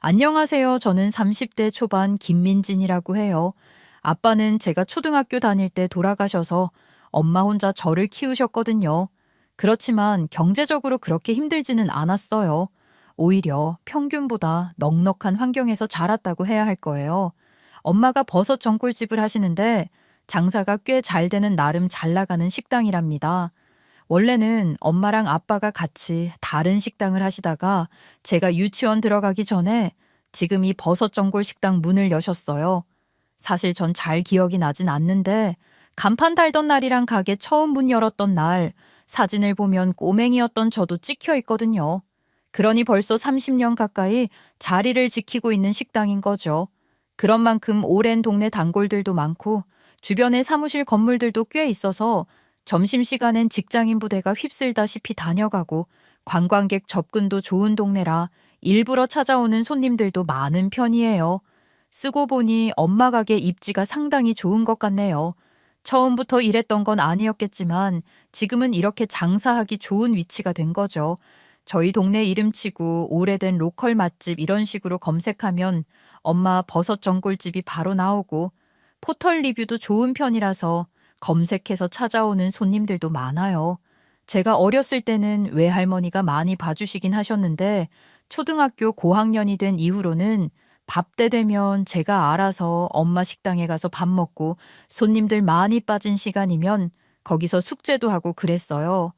안녕하세요. 저는 30대 초반 김민진이라고 해요. 아빠는 제가 초등학교 다닐 때 돌아가셔서 엄마 혼자 저를 키우셨거든요. 그렇지만 경제적으로 그렇게 힘들지는 않았어요. 오히려 평균보다 넉넉한 환경에서 자랐다고 해야 할 거예요. 엄마가 버섯 전골집을 하시는데 장사가 꽤 잘 되는 나름 잘 나가는 식당이랍니다. 원래는 엄마랑 아빠가 같이 다른 식당을 하시다가 제가 유치원 들어가기 전에 지금 이 버섯 전골 식당 문을 여셨어요. 사실 전 잘 기억이 나진 않는데 간판 달던 날이랑 가게 처음 문 열었던 날 사진을 보면 꼬맹이였던 저도 찍혀 있거든요. 그러니 벌써 30년 가까이 자리를 지키고 있는 식당인 거죠. 그런 만큼 오랜 동네 단골들도 많고 주변에 사무실 건물들도 꽤 있어서 점심시간엔 직장인 부대가 휩쓸다시피 다녀가고 관광객 접근도 좋은 동네라 일부러 찾아오는 손님들도 많은 편이에요. 쓰고 보니 엄마 가게 입지가 상당히 좋은 것 같네요. 처음부터 이랬던 건 아니었겠지만 지금은 이렇게 장사하기 좋은 위치가 된 거죠. 저희 동네 이름치고 오래된 로컬 맛집 이런 식으로 검색하면 엄마 버섯 전골집이 바로 나오고 포털 리뷰도 좋은 편이라서 검색해서 찾아오는 손님들도 많아요. 제가 어렸을 때는 외할머니가 많이 봐주시긴 하셨는데 초등학교 고학년이 된 이후로는 밥 때 되면 제가 알아서 엄마 식당에 가서 밥 먹고 손님들 많이 빠진 시간이면 거기서 숙제도 하고 그랬어요.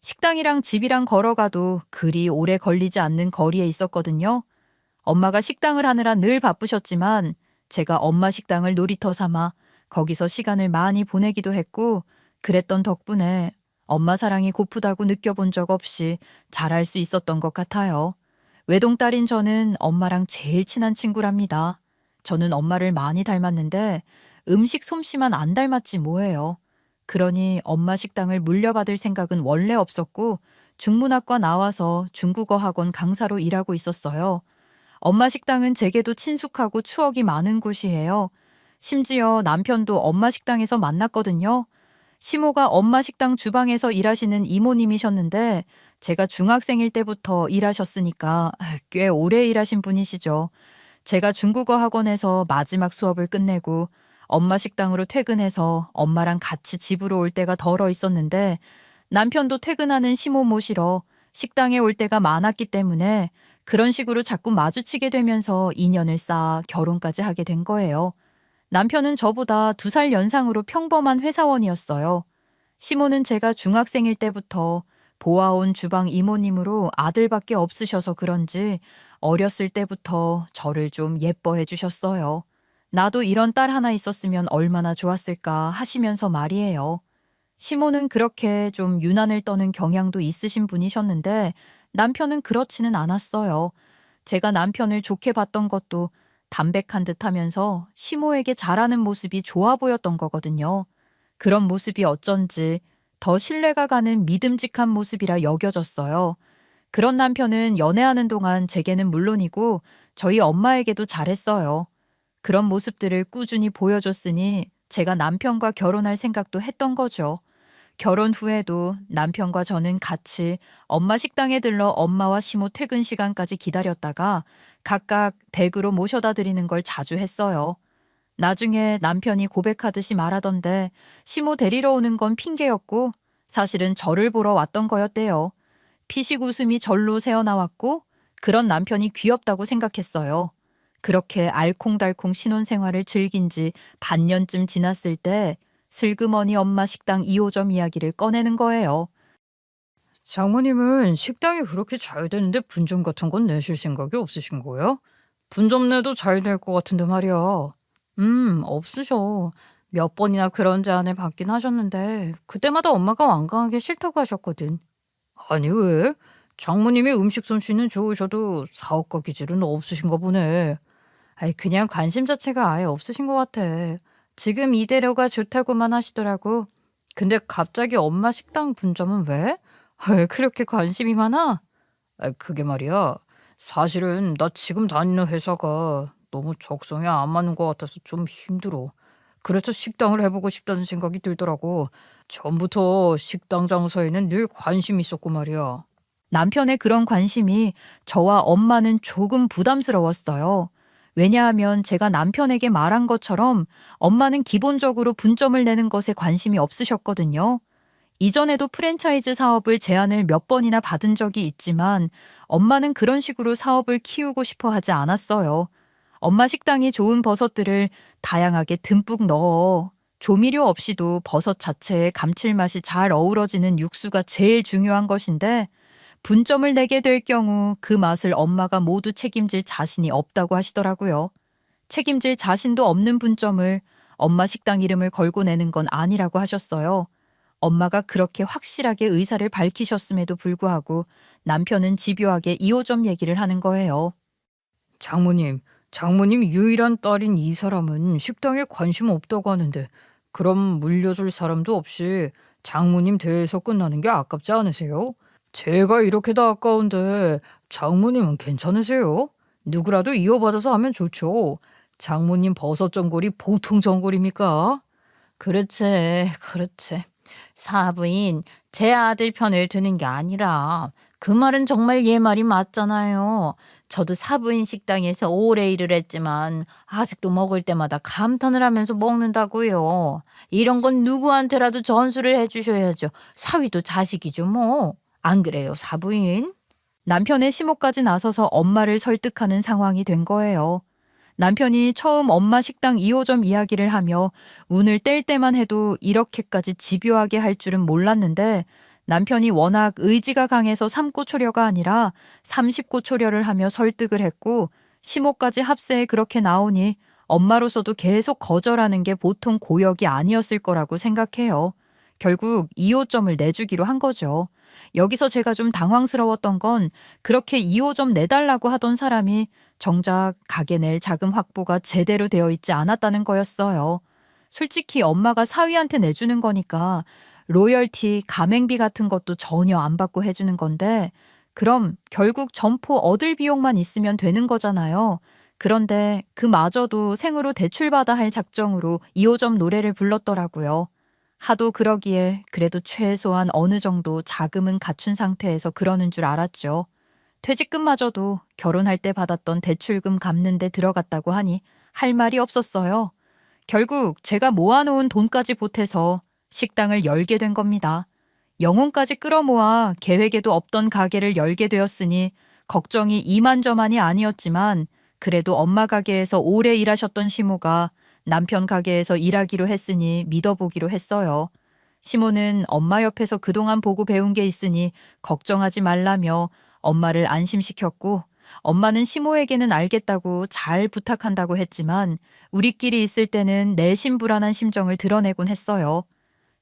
식당이랑 집이랑 걸어가도 그리 오래 걸리지 않는 거리에 있었거든요. 엄마가 식당을 하느라 늘 바쁘셨지만 제가 엄마 식당을 놀이터 삼아 거기서 시간을 많이 보내기도 했고 그랬던 덕분에 엄마 사랑이 고프다고 느껴본 적 없이 잘할 수 있었던 것 같아요. 외동딸인 저는 엄마랑 제일 친한 친구랍니다. 저는 엄마를 많이 닮았는데 음식 솜씨만 안 닮았지 뭐예요. 그러니 엄마 식당을 물려받을 생각은 원래 없었고 중문학과 나와서 중국어 학원 강사로 일하고 있었어요. 엄마 식당은 제게도 친숙하고 추억이 많은 곳이에요. 심지어 남편도 엄마 식당에서 만났거든요. 시모가 엄마 식당 주방에서 일하시는 이모님이셨는데 제가 중학생일 때부터 일하셨으니까 꽤 오래 일하신 분이시죠. 제가 중국어 학원에서 마지막 수업을 끝내고 엄마 식당으로 퇴근해서 엄마랑 같이 집으로 올 때가 덜어 있었는데 남편도 퇴근하는 시모 모시러 식당에 올 때가 많았기 때문에 그런 식으로 자꾸 마주치게 되면서 인연을 쌓아 결혼까지 하게 된 거예요. 남편은 저보다 2살 연상으로 평범한 회사원이었어요. 시모는 제가 중학생일 때부터 보아온 주방 이모님으로 아들밖에 없으셔서 그런지 어렸을 때부터 저를 좀 예뻐해 주셨어요. 나도 이런 딸 하나 있었으면 얼마나 좋았을까 하시면서 말이에요. 시모는 그렇게 좀 유난을 떠는 경향도 있으신 분이셨는데 남편은 그렇지는 않았어요. 제가 남편을 좋게 봤던 것도 담백한 듯 하면서 시모에게 잘하는 모습이 좋아 보였던 거거든요. 그런 모습이 어쩐지 더 신뢰가 가는 믿음직한 모습이라 여겨졌어요. 그런 남편은 연애하는 동안 제게는 물론이고 저희 엄마에게도 잘했어요. 그런 모습들을 꾸준히 보여줬으니 제가 남편과 결혼할 생각도 했던 거죠. 결혼 후에도 남편과 저는 같이 엄마 식당에 들러 엄마와 시모 퇴근 시간까지 기다렸다가 각각 댁으로 모셔다 드리는 걸 자주 했어요. 나중에 남편이 고백하듯이 말하던데 시모 데리러 오는 건 핑계였고 사실은 저를 보러 왔던 거였대요. 피식 웃음이 절로 새어나왔고 그런 남편이 귀엽다고 생각했어요. 그렇게 알콩달콩 신혼생활을 즐긴 지 반년쯤 지났을 때 슬그머니 엄마 식당 2호점 이야기를 꺼내는 거예요. 장모님은 식당이 그렇게 잘 되는데 분점 같은 건 내실 생각이 없으신 거예요? 분점 내도 잘 될 것 같은데 말이야. 없으셔. 몇 번이나 그런 제안을 받긴 하셨는데 그때마다 엄마가 완강하게 싫다고 하셨거든. 아니 왜? 장모님이 음식 솜씨는 좋으셔도 사업가 기질은 없으신가 보네. 아이 그냥 관심 자체가 아예 없으신 것 같아. 지금 이대로가 좋다고만 하시더라고. 근데 갑자기 엄마 식당 분점은 왜? 왜 그렇게 관심이 많아? 그게 말이야. 사실은 나 지금 다니는 회사가 너무 적성에 안 맞는 것 같아서 좀 힘들어. 그래서 식당을 해보고 싶다는 생각이 들더라고. 전부터 식당 장사에는 늘 관심이 있었고 말이야. 남편의 그런 관심이 저와 엄마는 조금 부담스러웠어요. 왜냐하면 제가 남편에게 말한 것처럼 엄마는 기본적으로 분점을 내는 것에 관심이 없으셨거든요. 이전에도 프랜차이즈 사업을 제안을 몇 번이나 받은 적이 있지만 엄마는 그런 식으로 사업을 키우고 싶어 하지 않았어요. 엄마 식당이 좋은 버섯들을 다양하게 듬뿍 넣어 조미료 없이도 버섯 자체의 감칠맛이 잘 어우러지는 육수가 제일 중요한 것인데 분점을 내게 될 경우 그 맛을 엄마가 모두 책임질 자신이 없다고 하시더라고요. 책임질 자신도 없는 분점을 엄마 식당 이름을 걸고 내는 건 아니라고 하셨어요. 엄마가 그렇게 확실하게 의사를 밝히셨음에도 불구하고 남편은 집요하게 2호점 얘기를 하는 거예요. 장모님 유일한 딸인 이 사람은 식당에 관심 없다고 하는데 그럼 물려줄 사람도 없이 장모님 대해서 끝나는 게 아깝지 않으세요? 제가 이렇게 다 아까운데 장모님은 괜찮으세요? 누구라도 이어받아서 하면 좋죠. 장모님 버섯 전골이 보통 전골입니까? 그렇지. 사부인, 제 아들 편을 드는 게 아니라 그 말은 정말 얘 말이 맞잖아요. 저도 사부인 식당에서 오래 일을 했지만 아직도 먹을 때마다 감탄을 하면서 먹는다고요. 이런 건 누구한테라도 전수를 해주셔야죠. 사위도 자식이죠 뭐. 안 그래요, 사부인? 남편의 시모까지 나서서 엄마를 설득하는 상황이 된 거예요. 남편이 처음 엄마 식당 2호점 이야기를 하며 운을 뗄 때만 해도 이렇게까지 집요하게 할 줄은 몰랐는데 남편이 워낙 의지가 강해서 3고초려가 아니라 30고초려를 하며 설득을 했고 시모까지 합세에 그렇게 나오니 엄마로서도 계속 거절하는 게 보통 고역이 아니었을 거라고 생각해요. 결국 2호점을 내주기로 한 거죠. 여기서 제가 좀 당황스러웠던 건 그렇게 2호점 내달라고 하던 사람이 정작 가게 낼 자금 확보가 제대로 되어 있지 않았다는 거였어요. 솔직히 엄마가 사위한테 내주는 거니까 로열티, 가맹비 같은 것도 전혀 안 받고 해주는 건데 그럼 결국 점포 얻을 비용만 있으면 되는 거잖아요. 그런데 그마저도 생으로 대출받아 할 작정으로 2호점 노래를 불렀더라고요. 하도 그러기에 그래도 최소한 어느 정도 자금은 갖춘 상태에서 그러는 줄 알았죠. 퇴직금마저도 결혼할 때 받았던 대출금 갚는 데 들어갔다고 하니 할 말이 없었어요. 결국 제가 모아놓은 돈까지 보태서 식당을 열게 된 겁니다. 영혼까지 끌어모아 계획에도 없던 가게를 열게 되었으니 걱정이 이만저만이 아니었지만 그래도 엄마 가게에서 오래 일하셨던 시모가 남편 가게에서 일하기로 했으니 믿어보기로 했어요. 시모는 엄마 옆에서 그동안 보고 배운 게 있으니 걱정하지 말라며 엄마를 안심시켰고 엄마는 시모에게는 알겠다고 잘 부탁한다고 했지만 우리끼리 있을 때는 내심불안한 심정을 드러내곤 했어요.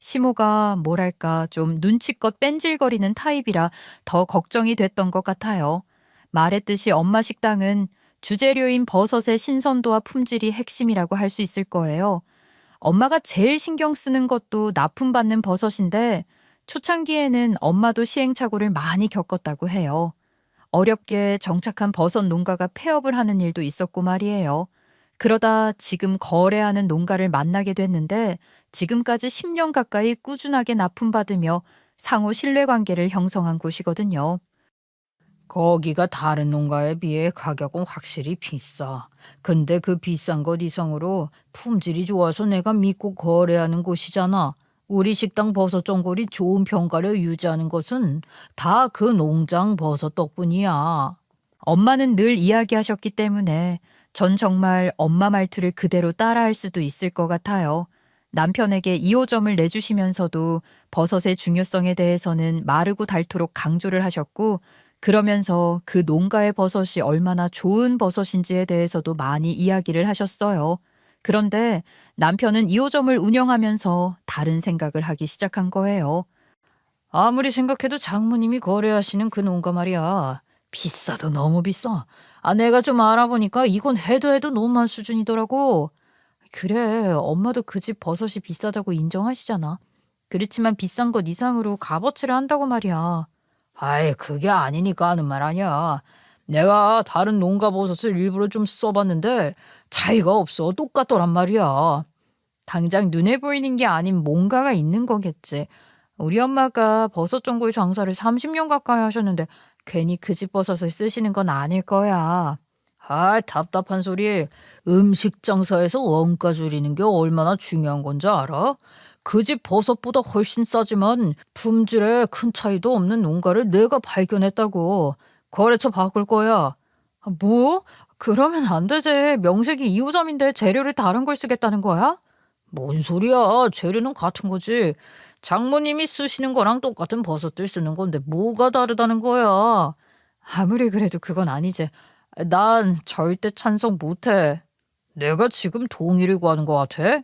시모가 뭐랄까 좀 눈치껏 뺀질거리는 타입이라 더 걱정이 됐던 것 같아요. 말했듯이 엄마 식당은 주재료인 버섯의 신선도와 품질이 핵심이라고 할 수 있을 거예요. 엄마가 제일 신경 쓰는 것도 납품받는 버섯인데 초창기에는 엄마도 시행착오를 많이 겪었다고 해요. 어렵게 정착한 버섯 농가가 폐업을 하는 일도 있었고 말이에요. 그러다 지금 거래하는 농가를 만나게 됐는데 지금까지 10년 가까이 꾸준하게 납품받으며 상호 신뢰관계를 형성한 곳이거든요. 거기가 다른 농가에 비해 가격은 확실히 비싸. 근데 그 비싼 것 이상으로 품질이 좋아서 내가 믿고 거래하는 곳이잖아. 우리 식당 버섯 전골이 좋은 평가를 유지하는 것은 다 그 농장 버섯 덕분이야. 엄마는 늘 이야기하셨기 때문에 전 정말 엄마 말투를 그대로 따라할 수도 있을 것 같아요. 남편에게 2호점을 내주시면서도 버섯의 중요성에 대해서는 마르고 닳도록 강조를 하셨고 그러면서 그 농가의 버섯이 얼마나 좋은 버섯인지에 대해서도 많이 이야기를 하셨어요. 그런데 남편은 2호점을 운영하면서 다른 생각을 하기 시작한 거예요. 아무리 생각해도 장모님이 거래하시는 그 농가 말이야. 비싸도 너무 비싸. 내가 좀 알아보니까 이건 해도 너무한 수준이더라고. 그래, 엄마도 그 집 버섯이 비싸다고 인정하시잖아. 그렇지만 비싼 것 이상으로 값어치를 한다고 말이야. 아이, 그게 아니니까 하는 말 아니야. 내가 다른 농가 버섯을 일부러 좀 써봤는데 차이가 없어. 똑같더란 말이야. 당장 눈에 보이는 게 아닌 뭔가가 있는 거겠지. 우리 엄마가 버섯 전골 장사를 30년 가까이 하셨는데 괜히 그 집 버섯을 쓰시는 건 아닐 거야. 아, 답답한 소리. 음식 장사에서 원가 줄이는 게 얼마나 중요한 건지 알아? 그 집 버섯보다 훨씬 싸지만 품질에 큰 차이도 없는 농가를 내가 발견했다고. 거래처 바꿀 거야. 아, 뭐? 그러면 안 되지. 명색이 2호점인데 재료를 다른 걸 쓰겠다는 거야? 뭔 소리야. 재료는 같은 거지. 장모님이 쓰시는 거랑 똑같은 버섯들 쓰는 건데 뭐가 다르다는 거야. 아무리 그래도 그건 아니지. 난 절대 찬성 못해. 내가 지금 동의를 구하는 것 같아?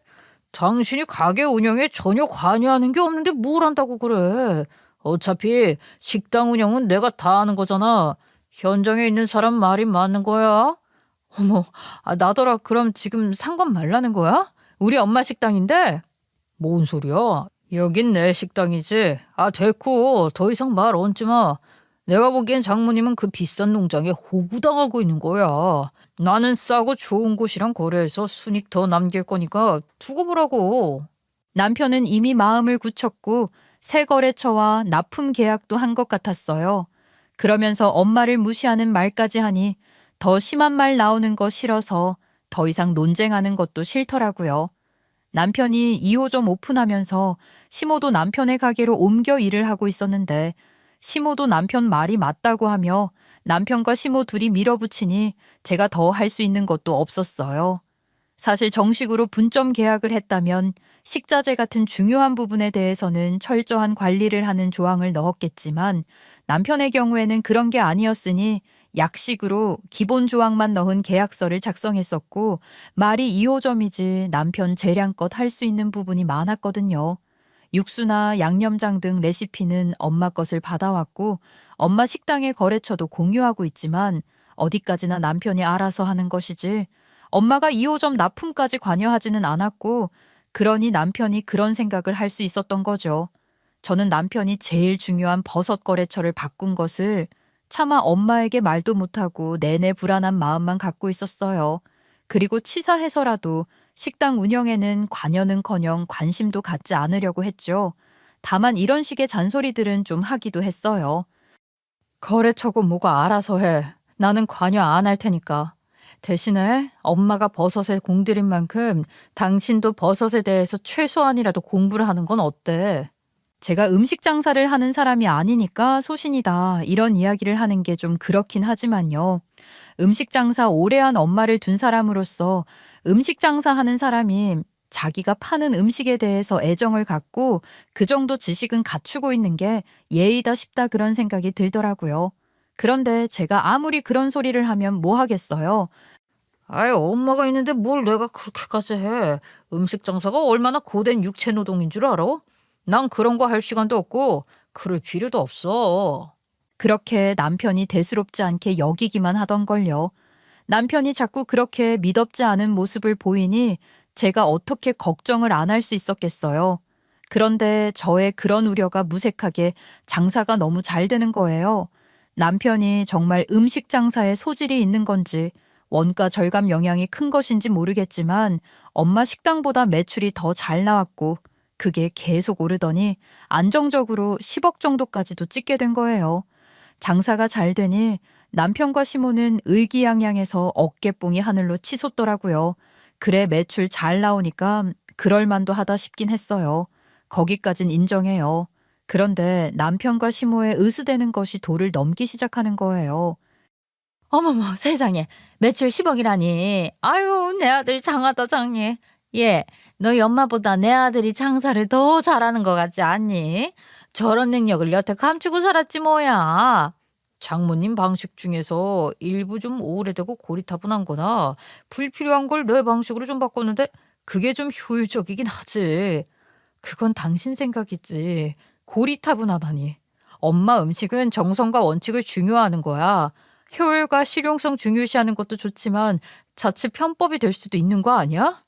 당신이 가게 운영에 전혀 관여하는 게 없는데 뭘 한다고 그래. 어차피 식당 운영은 내가 다 하는 거잖아. 현장에 있는 사람 말이 맞는 거야. 어머, 나더러 그럼 지금 상관 말라는 거야? 우리 엄마 식당인데? 뭔 소리야? 여긴 내 식당이지. 됐고. 더 이상 말 얹지 마. 내가 보기엔 장모님은 그 비싼 농장에 호구당하고 있는 거야. 나는 싸고 좋은 곳이랑 거래해서 순익 더 남길 거니까 두고 보라고. 남편은 이미 마음을 굳혔고 새 거래처와 납품 계약도 한 것 같았어요. 그러면서 엄마를 무시하는 말까지 하니 더 심한 말 나오는 거 싫어서 더 이상 논쟁하는 것도 싫더라고요. 남편이 2호점 오픈하면서 시모도 남편의 가게로 옮겨 일을 하고 있었는데 시모도 남편 말이 맞다고 하며 남편과 시모 둘이 밀어붙이니 제가 더 할 수 있는 것도 없었어요. 사실 정식으로 분점 계약을 했다면 식자재 같은 중요한 부분에 대해서는 철저한 관리를 하는 조항을 넣었겠지만 남편의 경우에는 그런 게 아니었으니 약식으로 기본 조항만 넣은 계약서를 작성했었고 말이 2호점이지 남편 재량껏 할 수 있는 부분이 많았거든요. 육수나 양념장 등 레시피는 엄마 것을 받아왔고 엄마 식당의 거래처도 공유하고 있지만 어디까지나 남편이 알아서 하는 것이지 엄마가 2호점 납품까지 관여하지는 않았고 그러니 남편이 그런 생각을 할 수 있었던 거죠. 저는 남편이 제일 중요한 버섯 거래처를 바꾼 것을 차마 엄마에게 말도 못하고 내내 불안한 마음만 갖고 있었어요. 그리고 치사해서라도 식당 운영에는 관여는커녕 관심도 갖지 않으려고 했죠. 다만 이런 식의 잔소리들은 좀 하기도 했어요. 거래처고 뭐가 알아서 해. 나는 관여 안 할 테니까. 대신에 엄마가 버섯에 공들인 만큼 당신도 버섯에 대해서 최소한이라도 공부를 하는 건 어때? 제가 음식 장사를 하는 사람이 아니니까 소신이다 이런 이야기를 하는 게 좀 그렇긴 하지만요. 음식 장사 오래 한 엄마를 둔 사람으로서 음식 장사하는 사람이 자기가 파는 음식에 대해서 애정을 갖고 그 정도 지식은 갖추고 있는 게 예의다 싶다 그런 생각이 들더라고요. 그런데 제가 아무리 그런 소리를 하면 뭐 하겠어요? 아이, 엄마가 있는데 뭘 내가 그렇게까지 해. 음식 장사가 얼마나 고된 육체 노동인 줄 알아? 난 그런 거 할 시간도 없고 그럴 필요도 없어. 그렇게 남편이 대수롭지 않게 여기기만 하던걸요. 남편이 자꾸 그렇게 미덥지 않은 모습을 보이니 제가 어떻게 걱정을 안 할 수 있었겠어요. 그런데 저의 그런 우려가 무색하게 장사가 너무 잘 되는 거예요. 남편이 정말 음식 장사에 소질이 있는 건지 원가 절감 영향이 큰 것인지 모르겠지만 엄마 식당보다 매출이 더 잘 나왔고 그게 계속 오르더니 안정적으로 10억 정도까지도 찍게 된 거예요. 장사가 잘 되니 남편과 시모는 의기양양해서 어깨뽕이 하늘로 치솟더라고요. 그래 매출 잘 나오니까 그럴만도 하다 싶긴 했어요. 거기까진 인정해요. 그런데 남편과 시모의 으스대는 것이 도를 넘기 시작하는 거예요. 어머머, 세상에. 매출 10억이라니. 아유, 내 아들 장하다 장해. 얘, 너희 엄마보다 내 아들이 장사를 더 잘하는 것 같지 않니? 저런 능력을 여태 감추고 살았지 뭐야. 장모님 방식 중에서 일부 좀 오래되고 고리타분한 거나 불필요한 걸 내 방식으로 좀 바꿨는데 그게 좀 효율적이긴 하지. 그건 당신 생각이지. 고리타분하다니. 엄마 음식은 정성과 원칙을 중요하는 거야. 효율과 실용성 중요시하는 것도 좋지만 자칫 편법이 될 수도 있는 거 아니야?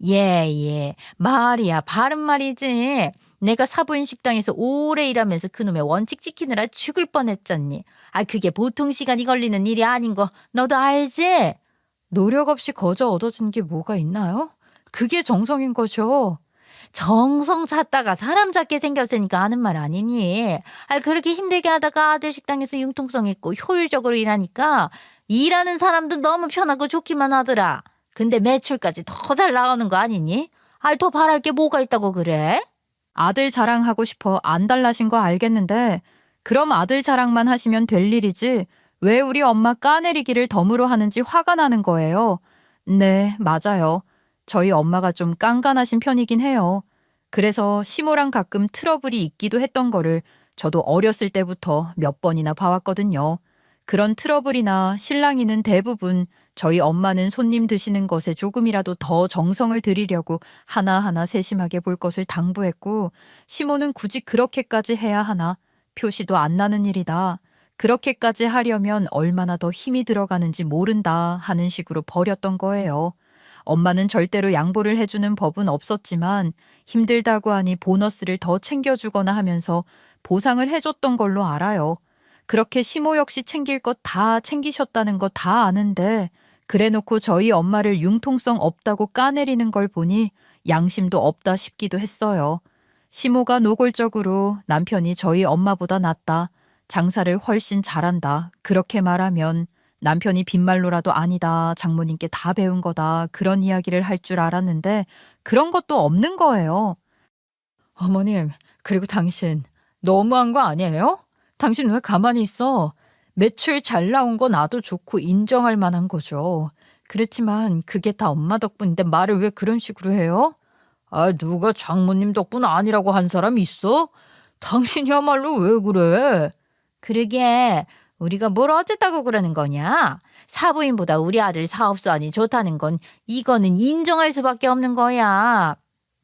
예. 말이야. 바른 말이지. 내가 사부인 식당에서 오래 일하면서 그놈의 원칙 지키느라 죽을 뻔했잖니. 그게 보통 시간이 걸리는 일이 아닌 거 너도 알지? 노력 없이 거저 얻어진 게 뭐가 있나요? 그게 정성인 거죠. 정성 찾다가 사람 잡게 생겼으니까 하는 말 아니니? 그렇게 힘들게 하다가 아들 식당에서 융통성 있고 효율적으로 일하니까 일하는 사람도 너무 편하고 좋기만 하더라. 근데 매출까지 더 잘 나오는 거 아니니? 더 바랄 게 뭐가 있다고 그래? 아들 자랑하고 싶어 안 달라신 거 알겠는데 그럼 아들 자랑만 하시면 될 일이지 왜 우리 엄마 까내리기를 덤으로 하는지 화가 나는 거예요. 네, 맞아요. 저희 엄마가 좀 깐깐하신 편이긴 해요. 그래서 시모랑 가끔 트러블이 있기도 했던 거를 저도 어렸을 때부터 몇 번이나 봐왔거든요. 그런 트러블이나 실랑이는 대부분 저희 엄마는 손님 드시는 것에 조금이라도 더 정성을 들이려고 하나하나 세심하게 볼 것을 당부했고 시모는 굳이 그렇게까지 해야 하나 표시도 안 나는 일이다. 그렇게까지 하려면 얼마나 더 힘이 들어가는지 모른다 하는 식으로 버렸던 거예요. 엄마는 절대로 양보를 해주는 법은 없었지만 힘들다고 하니 보너스를 더 챙겨주거나 하면서 보상을 해줬던 걸로 알아요. 그렇게 시모 역시 챙길 것 다 챙기셨다는 거 다 아는데 그래놓고 저희 엄마를 융통성 없다고 까내리는 걸 보니 양심도 없다 싶기도 했어요. 시모가 노골적으로 남편이 저희 엄마보다 낫다. 장사를 훨씬 잘한다. 그렇게 말하면 남편이 빈말로라도 아니다. 장모님께 다 배운 거다. 그런 이야기를 할 줄 알았는데 그런 것도 없는 거예요. 어머님, 그리고 당신 너무한 거 아니에요? 당신 왜 가만히 있어? 매출 잘 나온 거 나도 좋고 인정할 만한 거죠. 그렇지만 그게 다 엄마 덕분인데 말을 왜 그런 식으로 해요? 누가 장모님 덕분 아니라고 한 사람 있어? 당신이야말로 왜 그래? 그러게 우리가 뭘 어쨌다고 그러는 거냐? 사부인보다 우리 아들 사업수완이 좋다는 건 이거는 인정할 수밖에 없는 거야.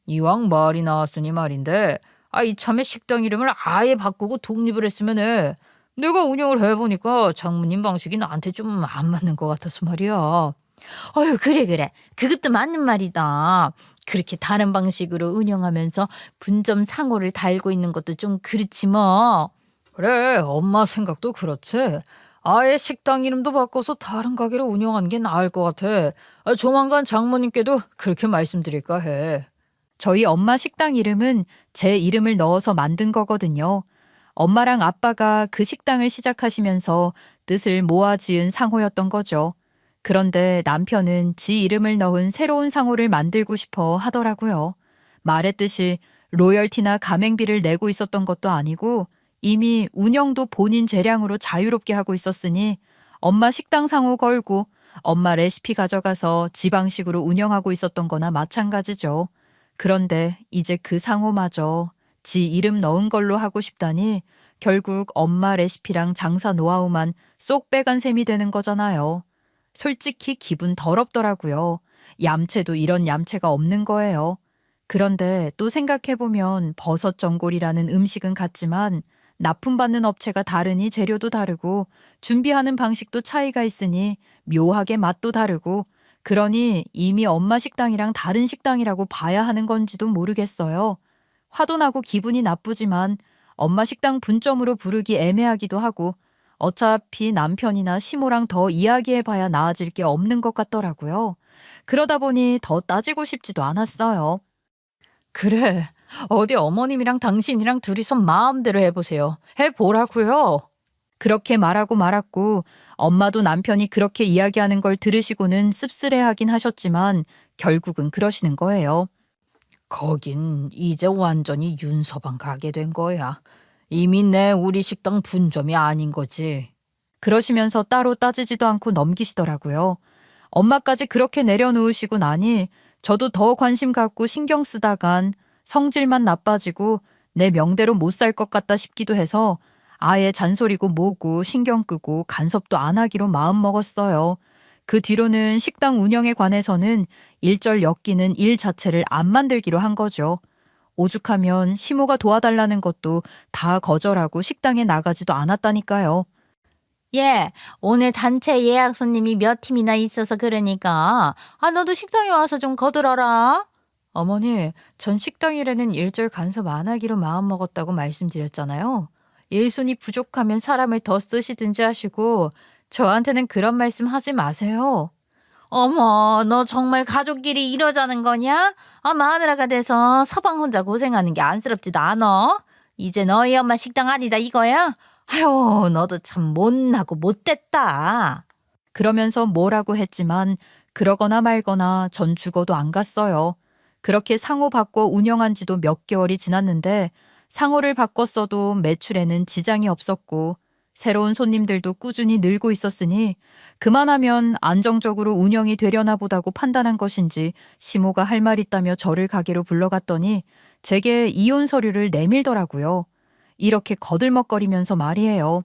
이왕 말이 나왔으니 말인데 이참에 식당 이름을 아예 바꾸고 독립을 했으면 해. 내가 운영을 해보니까 장모님 방식이 나한테 좀 안 맞는 것 같아서 말이야. 그래. 그것도 맞는 말이다. 그렇게 다른 방식으로 운영하면서 분점 상호를 달고 있는 것도 좀 그렇지 뭐. 그래, 엄마 생각도 그렇지. 아예 식당 이름도 바꿔서 다른 가게를 운영하는 게 나을 것 같아. 조만간 장모님께도 그렇게 말씀드릴까 해. 저희 엄마 식당 이름은 제 이름을 넣어서 만든 거거든요. 엄마랑 아빠가 그 식당을 시작하시면서 뜻을 모아 지은 상호였던 거죠. 그런데 남편은 지 이름을 넣은 새로운 상호를 만들고 싶어 하더라고요. 말했듯이 로열티나 가맹비를 내고 있었던 것도 아니고 이미 운영도 본인 재량으로 자유롭게 하고 있었으니 엄마 식당 상호 걸고 엄마 레시피 가져가서 지 방식으로 운영하고 있었던 거나 마찬가지죠. 그런데 이제 그 상호마저 지 이름 넣은 걸로 하고 싶다니 결국 엄마 레시피랑 장사 노하우만 쏙 빼간 셈이 되는 거잖아요. 솔직히 기분 더럽더라고요. 얌체도 이런 얌체가 없는 거예요. 그런데 또 생각해보면 버섯 전골이라는 음식은 같지만 납품받는 업체가 다르니 재료도 다르고 준비하는 방식도 차이가 있으니 묘하게 맛도 다르고 그러니 이미 엄마 식당이랑 다른 식당이라고 봐야 하는 건지도 모르겠어요. 화도 나고 기분이 나쁘지만 엄마 식당 분점으로 부르기 애매하기도 하고 어차피 남편이나 시모랑 더 이야기해봐야 나아질 게 없는 것 같더라고요. 그러다 보니 더 따지고 싶지도 않았어요. 그래, 어디 어머님이랑 당신이랑 둘이서 마음대로 해보세요. 해보라고요. 그렇게 말하고 말았고 엄마도 남편이 그렇게 이야기하는 걸 들으시고는 씁쓸해하긴 하셨지만 결국은 그러시는 거예요. 거긴 이제 완전히 윤서방 가게 된 거야. 이미 내 우리 식당 분점이 아닌 거지. 그러시면서 따로 따지지도 않고 넘기시더라고요. 엄마까지 그렇게 내려놓으시고 나니 저도 더 관심 갖고 신경 쓰다간 성질만 나빠지고 내 명대로 못 살 것 같다 싶기도 해서 아예 잔소리고 뭐고 신경 끄고 간섭도 안 하기로 마음먹었어요. 그 뒤로는 식당 운영에 관해서는 일절 엮이는 일 자체를 안 만들기로 한 거죠. 오죽하면 시모가 도와달라는 것도 다 거절하고 식당에 나가지도 않았다니까요. 오늘 단체 예약 손님이 몇 팀이나 있어서 그러니까 너도 식당에 와서 좀 거들어라. 어머니, 전 식당 일에는 일절 간섭 안 하기로 마음먹었다고 말씀드렸잖아요. 일손이 부족하면 사람을 더 쓰시든지 하시고 저한테는 그런 말씀 하지 마세요. 어머, 너 정말 가족끼리 이러자는 거냐? 마누라가 돼서 서방 혼자 고생하는 게 안쓰럽지도 않아? 이제 너희 엄마 식당 아니다 이거야? 아유, 너도 참 못나고 못됐다. 그러면서 뭐라고 했지만 그러거나 말거나 전 죽어도 안 갔어요. 그렇게 상호 바꿔 운영한 지도 몇 개월이 지났는데 상호를 바꿨어도 매출에는 지장이 없었고 새로운 손님들도 꾸준히 늘고 있었으니 그만하면 안정적으로 운영이 되려나 보다고 판단한 것인지 시모가 할 말 있다며 저를 가게로 불러갔더니 제게 이혼 서류를 내밀더라고요. 이렇게 거들먹거리면서 말이에요.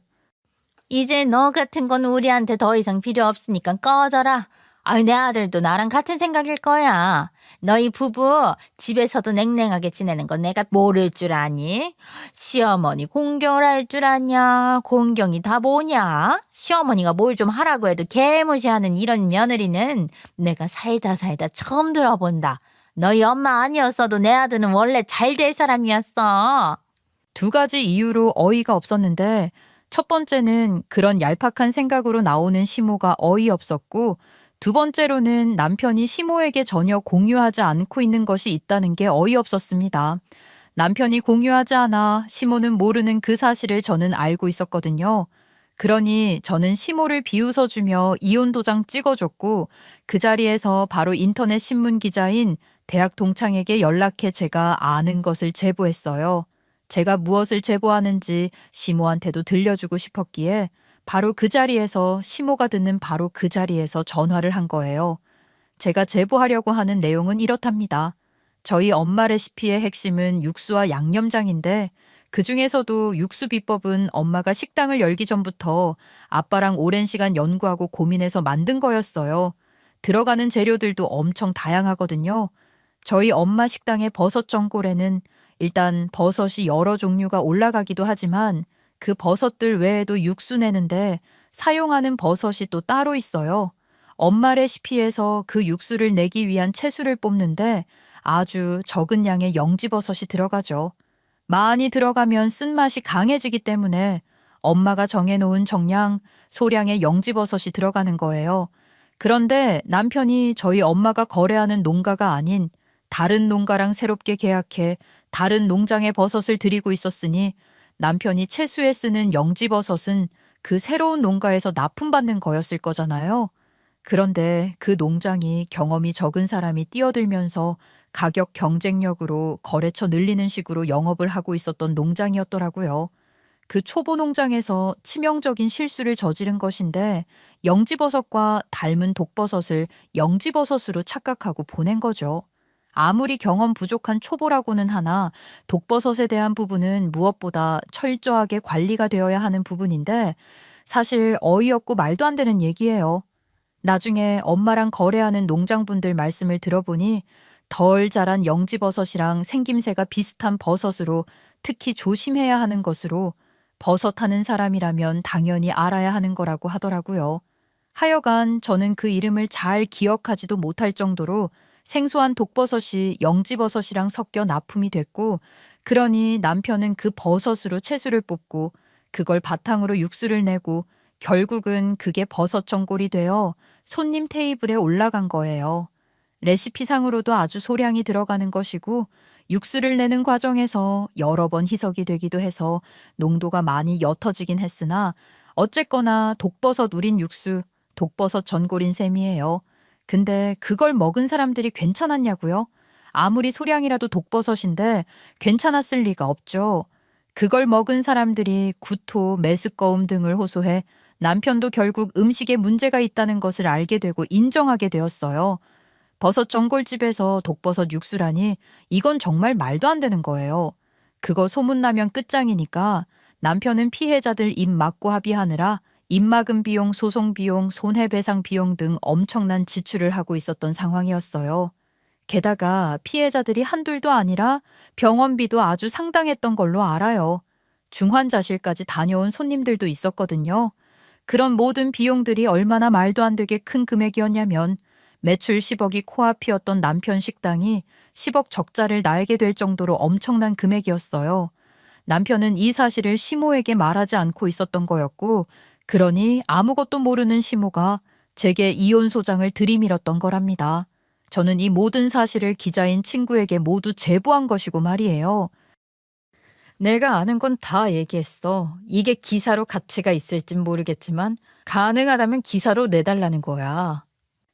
이제 너 같은 건 우리한테 더 이상 필요 없으니까 꺼져라. 내 아들도 나랑 같은 생각일 거야. 너희 부부 집에서도 냉랭하게 지내는 건 내가 모를 줄 아니? 시어머니 공경을 할 줄 아냐? 공경이 다 뭐냐? 시어머니가 뭘 좀 하라고 해도 개무시하는 이런 며느리는 내가 살다 처음 들어본다. 너희 엄마 아니었어도 내 아들은 원래 잘 될 사람이었어. 두 가지 이유로 어이가 없었는데 첫 번째는 그런 얄팍한 생각으로 나오는 시모가 어이없었고 두 번째로는 남편이 시모에게 전혀 공유하지 않고 있는 것이 있다는 게 어이없었습니다. 남편이 공유하지 않아 시모는 모르는 그 사실을 저는 알고 있었거든요. 그러니 저는 시모를 비웃어주며 이혼 도장 찍어줬고 그 자리에서 바로 인터넷 신문 기자인 대학 동창에게 연락해 제가 아는 것을 제보했어요. 제가 무엇을 제보하는지 시모한테도 들려주고 싶었기에 바로 그 자리에서 시모가 듣는 바로 그 자리에서 전화를 한 거예요. 제가 제보하려고 하는 내용은 이렇답니다. 저희 엄마 레시피의 핵심은 육수와 양념장인데 그중에서도 육수 비법은 엄마가 식당을 열기 전부터 아빠랑 오랜 시간 연구하고 고민해서 만든 거였어요. 들어가는 재료들도 엄청 다양하거든요. 저희 엄마 식당의 버섯 전골에는 일단 버섯이 여러 종류가 올라가기도 하지만 그 버섯들 외에도 육수 내는데 사용하는 버섯이 또 따로 있어요. 엄마 레시피에서 그 육수를 내기 위한 채수를 뽑는데 아주 적은 양의 영지버섯이 들어가죠. 많이 들어가면 쓴맛이 강해지기 때문에 엄마가 정해놓은 정량, 소량의 영지버섯이 들어가는 거예요. 그런데 남편이 저희 엄마가 거래하는 농가가 아닌 다른 농가랑 새롭게 계약해 다른 농장의 버섯을 들이고 있었으니 남편이 채수에 쓰는 영지버섯은 그 새로운 농가에서 납품받는 거였을 거잖아요. 그런데 그 농장이 경험이 적은 사람이 뛰어들면서 가격 경쟁력으로 거래처 늘리는 식으로 영업을 하고 있었던 농장이었더라고요. 그 초보 농장에서 치명적인 실수를 저지른 것인데 영지버섯과 닮은 독버섯을 영지버섯으로 착각하고 보낸 거죠. 아무리 경험 부족한 초보라고는 하나 독버섯에 대한 부분은 무엇보다 철저하게 관리가 되어야 하는 부분인데 사실 어이없고 말도 안 되는 얘기예요. 나중에 엄마랑 거래하는 농장분들 말씀을 들어보니 덜 자란 영지버섯이랑 생김새가 비슷한 버섯으로 특히 조심해야 하는 것으로 버섯 하는 사람이라면 당연히 알아야 하는 거라고 하더라고요. 하여간 저는 그 이름을 잘 기억하지도 못할 정도로 생소한 독버섯이 영지버섯이랑 섞여 납품이 됐고 그러니 남편은 그 버섯으로 채수를 뽑고 그걸 바탕으로 육수를 내고 결국은 그게 버섯 전골이 되어 손님 테이블에 올라간 거예요. 레시피상으로도 아주 소량이 들어가는 것이고 육수를 내는 과정에서 여러 번 희석이 되기도 해서 농도가 많이 옅어지긴 했으나 어쨌거나 독버섯 우린 육수, 독버섯 전골인 셈이에요. 근데 그걸 먹은 사람들이 괜찮았냐고요? 아무리 소량이라도 독버섯인데 괜찮았을 리가 없죠. 그걸 먹은 사람들이 구토, 메스꺼움 등을 호소해 남편도 결국 음식에 문제가 있다는 것을 알게 되고 인정하게 되었어요. 버섯 전골집에서 독버섯 육수라니 이건 정말 말도 안 되는 거예요. 그거 소문나면 끝장이니까 남편은 피해자들 입 막고 합의하느라 입막음 비용, 소송 비용, 손해배상 비용 등 엄청난 지출을 하고 있었던 상황이었어요. 게다가 피해자들이 한둘도 아니라 병원비도 아주 상당했던 걸로 알아요. 중환자실까지 다녀온 손님들도 있었거든요. 그런 모든 비용들이 얼마나 말도 안 되게 큰 금액이었냐면 매출 10억이 코앞이었던 남편 식당이 10억 적자를 나게 될 정도로 엄청난 금액이었어요. 남편은 이 사실을 시모에게 말하지 않고 있었던 거였고 그러니 아무것도 모르는 시모가 제게 이혼 소장을 들이밀었던 거랍니다. 저는 이 모든 사실을 기자인 친구에게 모두 제보한 것이고 말이에요. 내가 아는 건 다 얘기했어. 이게 기사로 가치가 있을진 모르겠지만 가능하다면 기사로 내달라는 거야.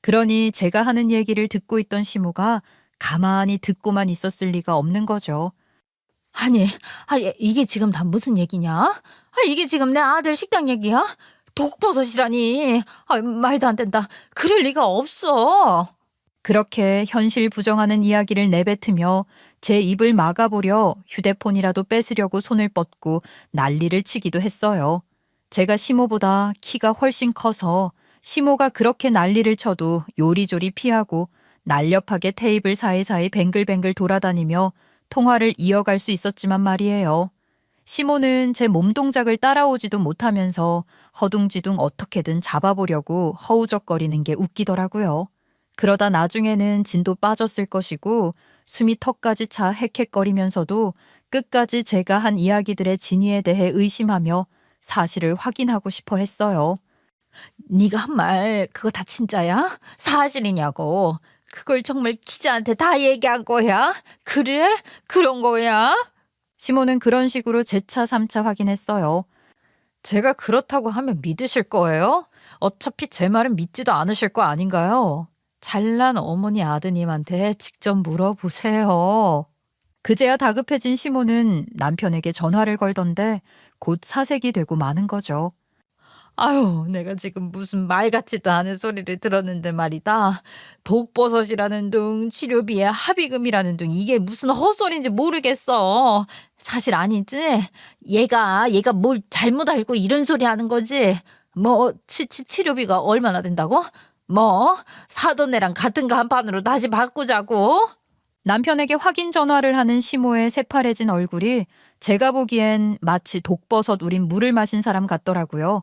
그러니 제가 하는 얘기를 듣고 있던 시모가 가만히 듣고만 있었을 리가 없는 거죠. 아니, 이게 지금 다 무슨 얘기냐? 이게 지금 내 아들 식당 얘기야? 독버섯이라니. 말도 안 된다. 그럴 리가 없어. 그렇게 현실 부정하는 이야기를 내뱉으며 제 입을 막아보려 휴대폰이라도 뺏으려고 손을 뻗고 난리를 치기도 했어요. 제가 시모보다 키가 훨씬 커서 시모가 그렇게 난리를 쳐도 요리조리 피하고 날렵하게 테이블 사이사이 뱅글뱅글 돌아다니며 통화를 이어갈 수 있었지만 말이에요. 시모는 제 몸동작을 따라오지도 못하면서 허둥지둥 어떻게든 잡아보려고 허우적거리는 게 웃기더라고요. 그러다 나중에는 진도 빠졌을 것이고 숨이 턱까지 차 헥헥거리면서도 끝까지 제가 한 이야기들의 진위에 대해 의심하며 사실을 확인하고 싶어 했어요. 네가 한 말 그거 다 진짜야? 사실이냐고. 그걸 정말 기자한테 다 얘기한 거야? 그래? 그런 거야? 시모는 그런 식으로 재차 3차 확인했어요. 제가 그렇다고 하면 믿으실 거예요? 어차피 제 말은 믿지도 않으실 거 아닌가요? 잘난 어머니 아드님한테 직접 물어보세요. 그제야 다급해진 시모는 남편에게 전화를 걸던데 곧 사색이 되고 마는 거죠. 아유, 내가 지금 무슨 말 같지도 않은 소리를 들었는데 말이다. 독버섯이라는 둥, 치료비에 합의금이라는 둥, 이게 무슨 헛소리인지 모르겠어. 사실 아니지? 얘가 뭘 잘못 알고 이런 소리 하는 거지? 뭐, 치료비가 얼마나 된다고? 뭐, 사돈 애랑 같은 간판으로 다시 바꾸자고? 남편에게 확인 전화를 하는 시모의 새파래진 얼굴이 제가 보기엔 마치 독버섯 우린 물을 마신 사람 같더라고요.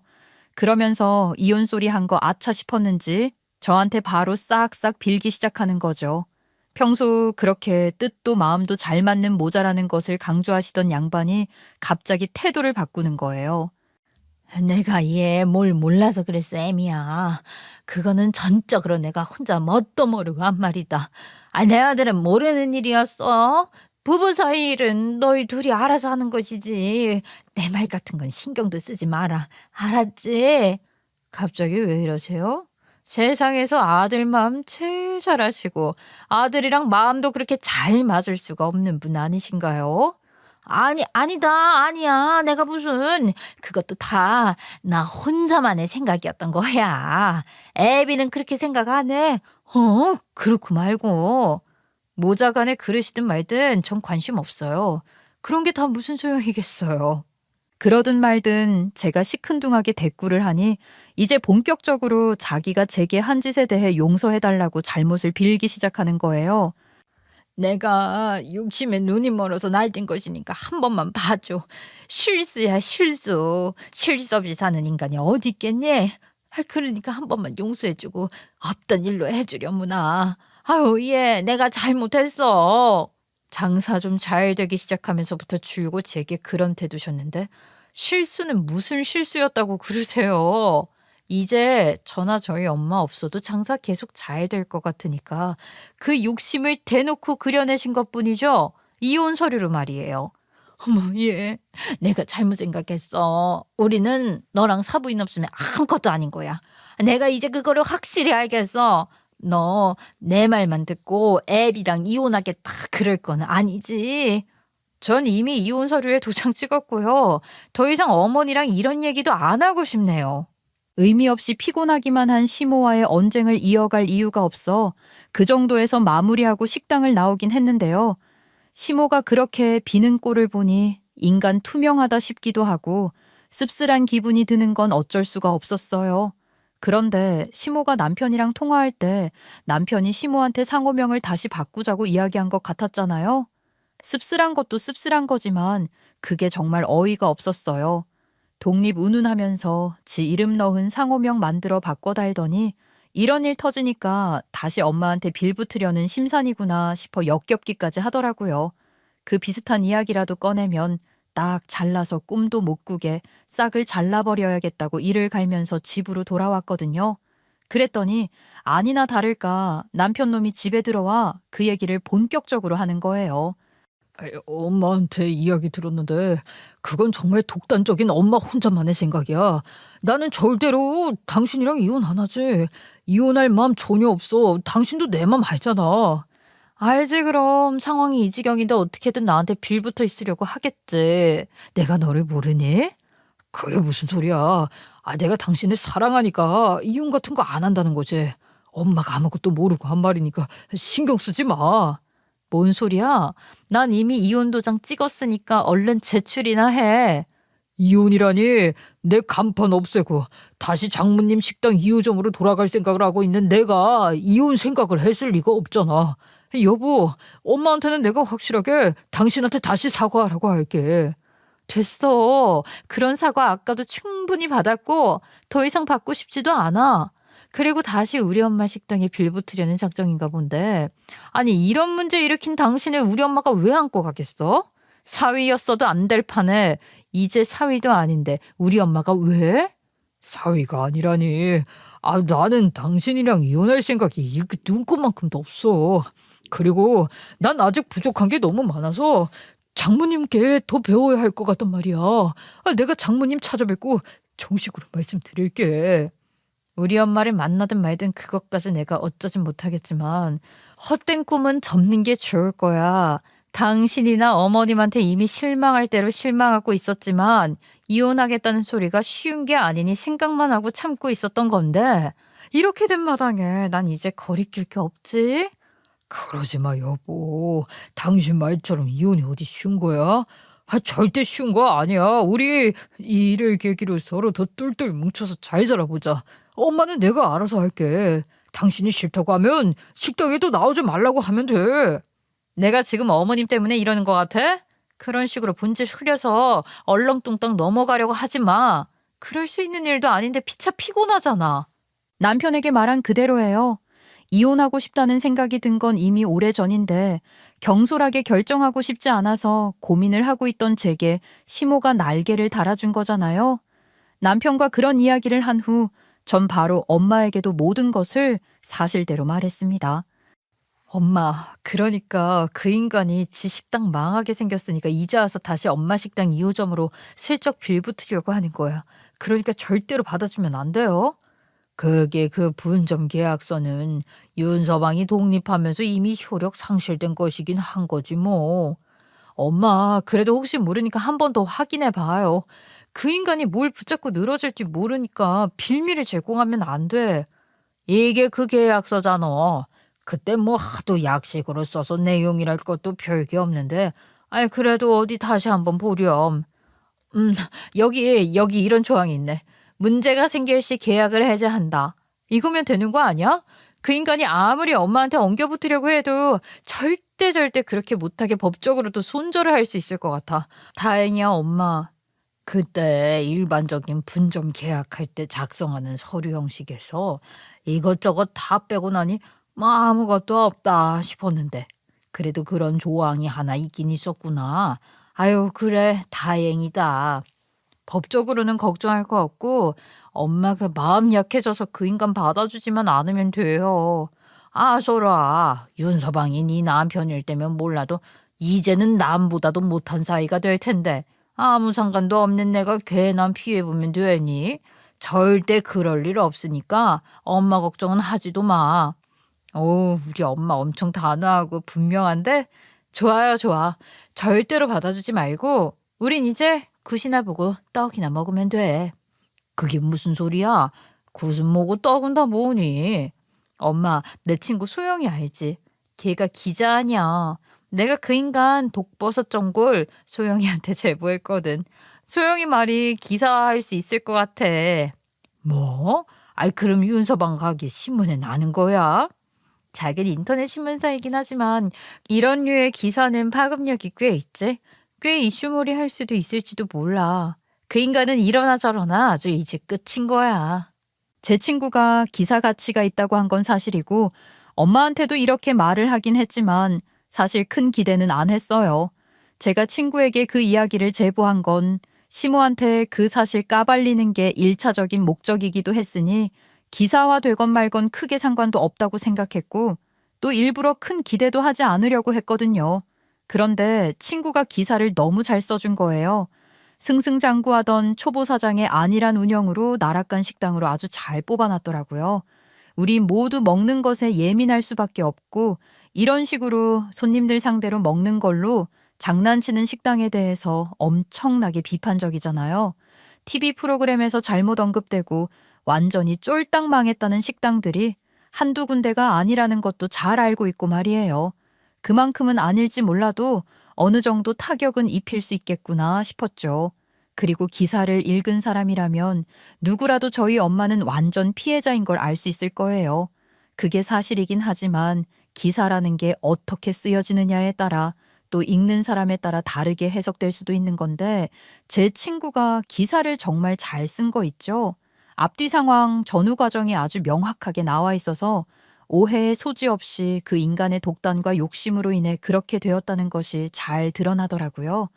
그러면서 이혼 소리 한 거 아차 싶었는지 저한테 바로 싹싹 빌기 시작하는 거죠. 평소 그렇게 뜻도 마음도 잘 맞는 모자라는 것을 강조하시던 양반이 갑자기 태도를 바꾸는 거예요. 내가 얘 뭘 몰라서 그랬어, 애미야. 그거는 전적으로 내가 혼자 뭣도 모르고 한 말이다. 내 아들은 모르는 일이었어. 부부 사이 일은 너희 둘이 알아서 하는 것이지. 내 말 같은 건 신경도 쓰지 마라. 알았지? 갑자기 왜 이러세요? 세상에서 아들 마음 제일 잘 아시고 아들이랑 마음도 그렇게 잘 맞을 수가 없는 분 아니신가요? 아니야. 내가 무슨, 그것도 다 나 혼자만의 생각이었던 거야. 애비는 그렇게 생각 안 해. 그렇고 말고. 모자간에 그러시든 말든 전 관심 없어요. 그런 게 다 무슨 소용이겠어요. 그러든 말든 제가 시큰둥하게 대꾸를 하니 이제 본격적으로 자기가 제게 한 짓에 대해 용서해달라고 잘못을 빌기 시작하는 거예요. 내가 욕심에 눈이 멀어서 날뛴 것이니까 한 번만 봐줘. 실수야, 실수. 실수 없이 사는 인간이 어디 있겠니? 그러니까 한 번만 용서해주고 없던 일로 해주려무나. 아유, 얘 내가 잘못했어. 장사 좀 잘 되기 시작하면서부터 줄곧 제게 그런 태도셨는데 실수는 무슨 실수였다고 그러세요. 이제 저나 저희 엄마 없어도 장사 계속 잘 될 것 같으니까 그 욕심을 대놓고 그려내신 것뿐이죠. 이혼 서류로 말이에요. 어머, 얘 내가 잘못 생각했어. 우리는 너랑 사부인 없으면 아무것도 아닌 거야. 내가 이제 그거를 확실히 알겠어. 너 내 말만 듣고 애비랑 이혼하겠다 그럴 건 아니지. 전 이미 이혼 서류에 도장 찍었고요. 더 이상 어머니랑 이런 얘기도 안 하고 싶네요. 의미 없이 피곤하기만 한 시모와의 언쟁을 이어갈 이유가 없어 그 정도에서 마무리하고 식당을 나오긴 했는데요. 시모가 그렇게 비는 꼴을 보니 인간 투명하다 싶기도 하고 씁쓸한 기분이 드는 건 어쩔 수가 없었어요. 그런데 시모가 남편이랑 통화할 때 남편이 시모한테 상호명을 다시 바꾸자고 이야기한 것 같았잖아요. 씁쓸한 것도 씁쓸한 거지만 그게 정말 어이가 없었어요. 독립운운하면서 지 이름 넣은 상호명 만들어 바꿔 달더니 이런 일 터지니까 다시 엄마한테 빌붙으려는 심산이구나 싶어 역겹기까지 하더라고요. 그 비슷한 이야기라도 꺼내면 딱 잘라서 꿈도 못 꾸게 싹을 잘라버려야겠다고 이를 갈면서 집으로 돌아왔거든요. 그랬더니 아니나 다를까 남편 놈이 집에 들어와 그 얘기를 본격적으로 하는 거예요. 엄마한테 이야기 들었는데 그건 정말 독단적인 엄마 혼자만의 생각이야. 나는 절대로 당신이랑 이혼 안 하지. 이혼할 마음 전혀 없어. 당신도 내 맘 알잖아. 알지 그럼 상황이 이 지경인데 어떻게든 나한테 빌붙어 있으려고 하겠지. 내가 너를 모르니? 그게 무슨 소리야. 내가 당신을 사랑하니까 이혼 같은 거 안 한다는 거지. 엄마가 아무것도 모르고 한 말이니까 신경 쓰지 마. 뭔 소리야? 난 이미 이혼 도장 찍었으니까 얼른 제출이나 해. 이혼이라니 내 간판 없애고 다시 장모님 식당 2호점으로 돌아갈 생각을 하고 있는 내가 이혼 생각을 했을 리가 없잖아. 여보, 엄마한테는 내가 확실하게 당신한테 다시 사과하라고 할게. 됐어. 그런 사과 아까도 충분히 받았고 더 이상 받고 싶지도 않아. 그리고 다시 우리 엄마 식당에 빌붙으려는 작정인가 본데. 아니 이런 문제 일으킨 당신을 우리 엄마가 왜 안고 가겠어? 사위였어도 안 될 판에 이제 사위도 아닌데 우리 엄마가 왜? 사위가 아니라니. 나는 당신이랑 이혼할 생각이 이렇게 눈꼽만큼도 없어. 그리고 난 아직 부족한 게 너무 많아서 장모님께 더 배워야 할 것 같단 말이야. 내가 장모님 찾아뵙고 정식으로 말씀드릴게. 우리 엄마를 만나든 말든 그것까지 내가 어쩌진 못하겠지만 헛된 꿈은 접는 게 좋을 거야. 당신이나 어머님한테 이미 실망할 대로 실망하고 있었지만 이혼하겠다는 소리가 쉬운 게 아니니 생각만 하고 참고 있었던 건데 이렇게 된 마당에 난 이제 거리낄 게 없지? 그러지 마 여보. 당신 말처럼 이혼이 어디 쉬운 거야? 절대 쉬운 거 아니야. 우리 이 일을 계기로 서로 더 똘똘 뭉쳐서 잘 살아보자. 엄마는 내가 알아서 할게. 당신이 싫다고 하면 식당에도 나오지 말라고 하면 돼. 내가 지금 어머님 때문에 이러는 것 같아? 그런 식으로 본질 흐려서 얼렁뚱땅 넘어가려고 하지 마. 그럴 수 있는 일도 아닌데 피차 피곤하잖아. 남편에게 말한 그대로예요. 이혼하고 싶다는 생각이 든 건 이미 오래전인데 경솔하게 결정하고 싶지 않아서 고민을 하고 있던 제게 시모가 날개를 달아준 거잖아요. 남편과 그런 이야기를 한 후 전 바로 엄마에게도 모든 것을 사실대로 말했습니다. 엄마, 그러니까 그 인간이 지 식당 망하게 생겼으니까 이제 와서 다시 엄마 식당 2호점으로 슬쩍 빌붙으려고 하는 거야. 그러니까 절대로 받아주면 안 돼요. 그게 그 분점 계약서는 윤서방이 독립하면서 이미 효력 상실된 것이긴 한 거지 뭐. 엄마, 그래도 혹시 모르니까 한 번 더 확인해 봐요. 그 인간이 뭘 붙잡고 늘어질지 모르니까 빌미를 제공하면 안 돼. 이게 그 계약서잖아. 그때 뭐 하도 약식으로 써서 내용이랄 것도 별게 없는데 그래도 어디 다시 한번 보렴. 여기 이런 조항이 있네. 문제가 생길 시 계약을 해제한다. 이거면 되는 거 아니야? 그 인간이 아무리 엄마한테 엉겨붙으려고 해도 절대 그렇게 못하게 법적으로도 손절을 할 수 있을 것 같아. 다행이야, 엄마. 그때 일반적인 분점 계약할 때 작성하는 서류 형식에서 이것저것 다 빼고 나니 뭐 아무것도 없다 싶었는데 그래도 그런 조항이 하나 있긴 있었구나. 그래 다행이다. 법적으로는 걱정할 거 없고 엄마가 마음 약해져서 그 인간 받아주지만 않으면 돼요. 소라 윤서방이 네 남편일 때면 몰라도 이제는 남보다도 못한 사이가 될 텐데 아무 상관도 없는 내가 괜한 피해보면 되니? 절대 그럴 일 없으니까 엄마 걱정은 하지도 마. 우리 엄마 엄청 단호하고 분명한데? 좋아요, 좋아. 절대로 받아주지 말고 우린 이제 굿이나 보고 떡이나 먹으면 돼. 그게 무슨 소리야? 굿은 뭐고 떡은 다 뭐니? 엄마, 내 친구 소영이 알지? 걔가 기자 아니야. 내가 그 인간 독버섯 전골 소영이한테 제보했거든. 소영이 말이 기사화할 수 있을 것 같아. 뭐? 그럼 윤서방 가게 신문에 나는 거야? 작은 인터넷 신문사이긴 하지만 이런 류의 기사는 파급력이 꽤 있지. 꽤 이슈몰이 할 수도 있을지도 몰라. 그 인간은 이러나 저러나 아주 이제 끝인 거야. 제 친구가 기사 가치가 있다고 한 건 사실이고 엄마한테도 이렇게 말을 하긴 했지만 사실 큰 기대는 안 했어요. 제가 친구에게 그 이야기를 제보한 건 시모한테 그 사실 까발리는 게 1차적인 목적이기도 했으니 기사화 되건 말건 크게 상관도 없다고 생각했고 또 일부러 큰 기대도 하지 않으려고 했거든요. 그런데 친구가 기사를 너무 잘 써준 거예요. 승승장구하던 초보 사장의 안일한 운영으로 나락간 식당으로 아주 잘 뽑아놨더라고요. 우리 모두 먹는 것에 예민할 수밖에 없고 이런 식으로 손님들 상대로 먹는 걸로 장난치는 식당에 대해서 엄청나게 비판적이잖아요. TV 프로그램에서 잘못 언급되고 완전히 쫄딱 망했다는 식당들이 한두 군데가 아니라는 것도 잘 알고 있고 말이에요. 그만큼은 아닐지 몰라도 어느 정도 타격은 입힐 수 있겠구나 싶었죠. 그리고 기사를 읽은 사람이라면 누구라도 저희 엄마는 완전 피해자인 걸 알 수 있을 거예요. 그게 사실이긴 하지만 기사라는 게 어떻게 쓰여지느냐에 따라 또 읽는 사람에 따라 다르게 해석될 수도 있는 건데 제 친구가 기사를 정말 잘 쓴 거 있죠. 앞뒤 상황, 전후 과정이 아주 명확하게 나와 있어서 오해의 소지 없이 그 인간의 독단과 욕심으로 인해 그렇게 되었다는 것이 잘 드러나더라고요.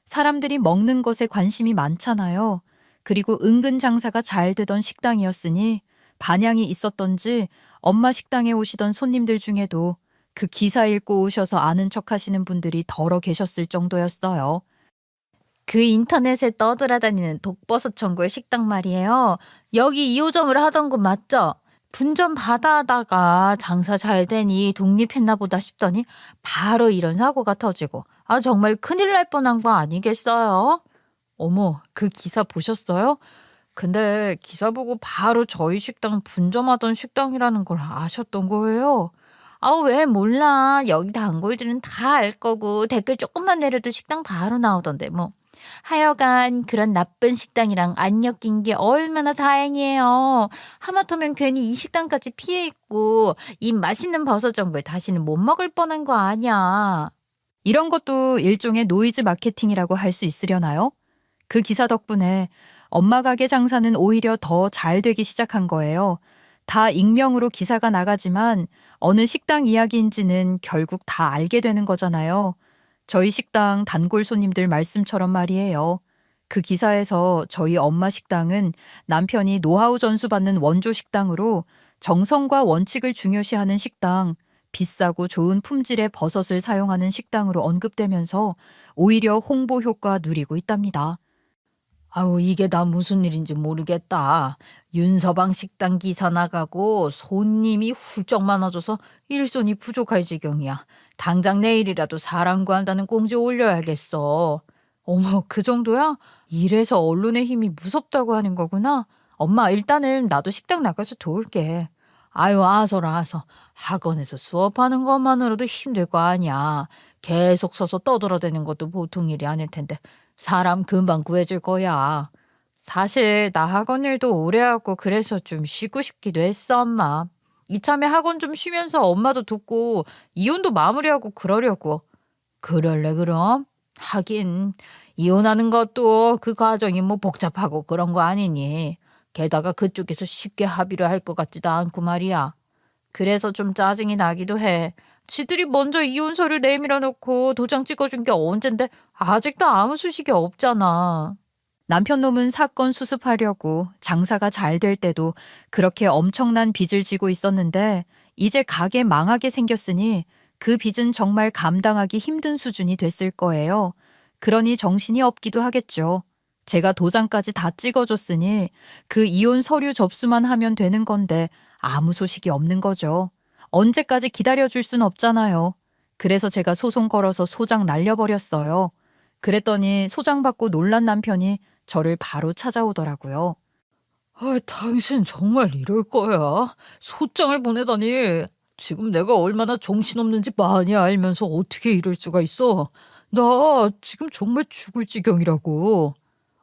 사람들이 먹는 것에 관심이 많잖아요. 그리고 은근 장사가 잘 되던 식당이었으니 반향이 있었던지 엄마 식당에 오시던 손님들 중에도 그 기사 읽고 오셔서 아는 척 하시는 분들이 덜어 계셨을 정도였어요. 그 인터넷에 떠돌아다니는 독버섯 전골 식당 말이에요. 여기 2호점을 하던 곳 맞죠? 분점 받아다가 장사 잘 되니 독립했나 보다 싶더니 바로 이런 사고가 터지고 정말 큰일 날 뻔한 거 아니겠어요? 어머, 그 기사 보셨어요? 근데 기사 보고 바로 저희 식당 분점하던 식당이라는 걸 아셨던 거예요? 왜 몰라. 여기 단골들은 다 알 거고 댓글 조금만 내려도 식당 바로 나오던데 뭐. 하여간 그런 나쁜 식당이랑 안 엮인 게 얼마나 다행이에요. 하마터면 괜히 이 식당까지 피해 있고 이 맛있는 버섯 전골 다시는 못 먹을 뻔한 거 아니야. 이런 것도 일종의 노이즈 마케팅이라고 할 수 있으려나요? 그 기사 덕분에 엄마 가게 장사는 오히려 더 잘 되기 시작한 거예요. 다 익명으로 기사가 나가지만 어느 식당 이야기인지는 결국 다 알게 되는 거잖아요. 저희 식당 단골 손님들 말씀처럼 말이에요. 그 기사에서 저희 엄마 식당은 남편이 노하우 전수받는 원조 식당으로 정성과 원칙을 중요시하는 식당, 비싸고 좋은 품질의 버섯을 사용하는 식당으로 언급되면서 오히려 홍보 효과 누리고 있답니다. 이게 다 무슨 일인지 모르겠다. 윤서방 식당 기사 나가고 손님이 훌쩍 많아져서 일손이 부족할 지경이야. 당장 내일이라도 사람 구한다는 꽁지 올려야겠어. 어머, 그 정도야? 이래서 언론의 힘이 무섭다고 하는 거구나. 엄마, 일단은 나도 식당 나가서 도울게. 아서라. 학원에서 수업하는 것만으로도 힘들 거 아니야. 계속 서서 떠들어대는 것도 보통 일이 아닐 텐데 사람 금방 구해질 거야. 사실 나 학원 일도 오래 하고 그래서 좀 쉬고 싶기도 했어, 엄마. 이참에 학원 좀 쉬면서 엄마도 돕고 이혼도 마무리하고 그러려고. 그럴래 그럼? 하긴 이혼하는 것도 그 과정이 뭐 복잡하고 그런 거 아니니. 게다가 그쪽에서 쉽게 합의를 할 것 같지도 않고 말이야. 그래서 좀 짜증이 나기도 해. 지들이 먼저 이혼 서류 내밀어 놓고 도장 찍어준 게 언젠데 아직도 아무 소식이 없잖아. 남편 놈은 사건 수습하려고 장사가 잘 될 때도 그렇게 엄청난 빚을 지고 있었는데 이제 가게 망하게 생겼으니 그 빚은 정말 감당하기 힘든 수준이 됐을 거예요. 그러니 정신이 없기도 하겠죠. 제가 도장까지 다 찍어줬으니 그 이혼 서류 접수만 하면 되는 건데 아무 소식이 없는 거죠. 언제까지 기다려줄 순 없잖아요. 그래서 제가 소송 걸어서 소장 날려버렸어요. 그랬더니 소장 받고 놀란 남편이 저를 바로 찾아오더라고요. 당신 정말 이럴 거야? 소장을 보내다니. 지금 내가 얼마나 정신없는지 많이 알면서 어떻게 이럴 수가 있어? 나 지금 정말 죽을 지경이라고.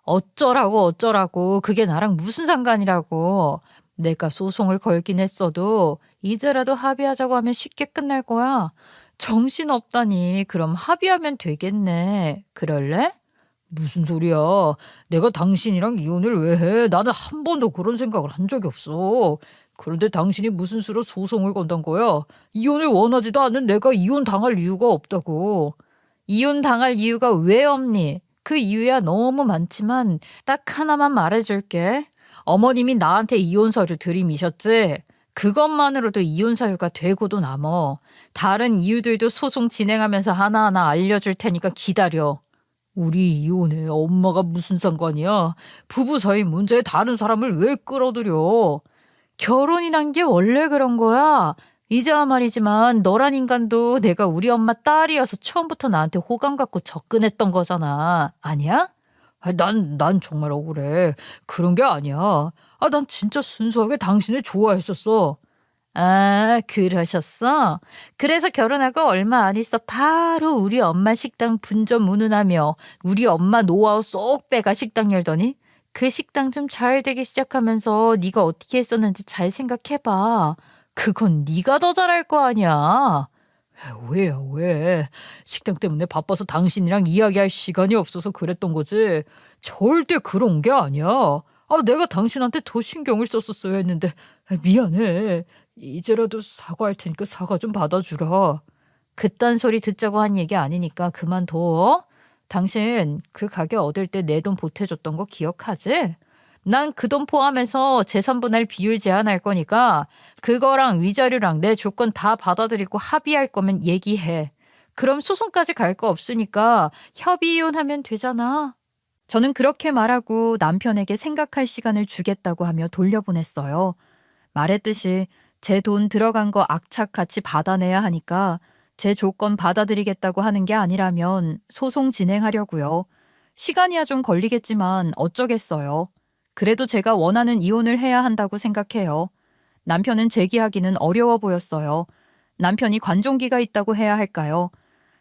어쩌라고. 그게 나랑 무슨 상관이라고. 내가 소송을 걸긴 했어도 이제라도 합의하자고 하면 쉽게 끝날 거야. 정신없다니. 그럼 합의하면 되겠네. 그럴래? 무슨 소리야. 내가 당신이랑 이혼을 왜 해? 나는 한 번도 그런 생각을 한 적이 없어. 그런데 당신이 무슨 수로 소송을 건단 거야? 이혼을 원하지도 않는 내가 이혼 당할 이유가 없다고. 이혼 당할 이유가 왜 없니? 그 이유야 너무 많지만 딱 하나만 말해줄게. 어머님이 나한테 이혼 서류 들이미셨지? 그것만으로도 이혼 사유가 되고도 남어. 다른 이유들도 소송 진행하면서 하나하나 알려줄 테니까 기다려. 우리 이혼에 엄마가 무슨 상관이야? 부부 사이 문제에 다른 사람을 왜 끌어들여? 결혼이란 게 원래 그런 거야. 이제야 말이지만 너란 인간도 내가 우리 엄마 딸이어서 처음부터 나한테 호감 갖고 접근했던 거잖아. 아니야? 난 정말 억울해. 그런 게 아니야. 난 진짜 순수하게 당신을 좋아했었어. 아, 그러셨어? 그래서 결혼하고 얼마 안 있어 바로 우리 엄마 식당 분점 운운하며 우리 엄마 노하우 쏙 빼가 식당 열더니 그 식당 좀 잘 되기 시작하면서 네가 어떻게 했었는지 잘 생각해봐. 그건 네가 더 잘할 거 아니야. 왜야 왜? 식당 때문에 바빠서 당신이랑 이야기할 시간이 없어서 그랬던 거지. 절대 그런 게 아니야. 내가 당신한테 더 신경을 썼었어야 했는데 미안해. 이제라도 사과할 테니까 사과 좀 받아주라. 그딴 소리 듣자고 한 얘기 아니니까 그만둬. 당신 그 가게 얻을 때 내 돈 보태줬던 거 기억하지? 난 그 돈 포함해서 재산분할 비율 제한할 거니까 그거랑 위자료랑 내 조건 다 받아들이고 합의할 거면 얘기해. 그럼 소송까지 갈 거 없으니까 협의 이혼하면 되잖아. 저는 그렇게 말하고 남편에게 생각할 시간을 주겠다고 하며 돌려보냈어요. 말했듯이 제 돈 들어간 거 악착같이 받아내야 하니까 제 조건 받아들이겠다고 하는 게 아니라면 소송 진행하려고요. 시간이야 좀 걸리겠지만 어쩌겠어요. 그래도 제가 원하는 이혼을 해야 한다고 생각해요. 남편은 제기하기는 어려워 보였어요. 남편이 관종기가 있다고 해야 할까요?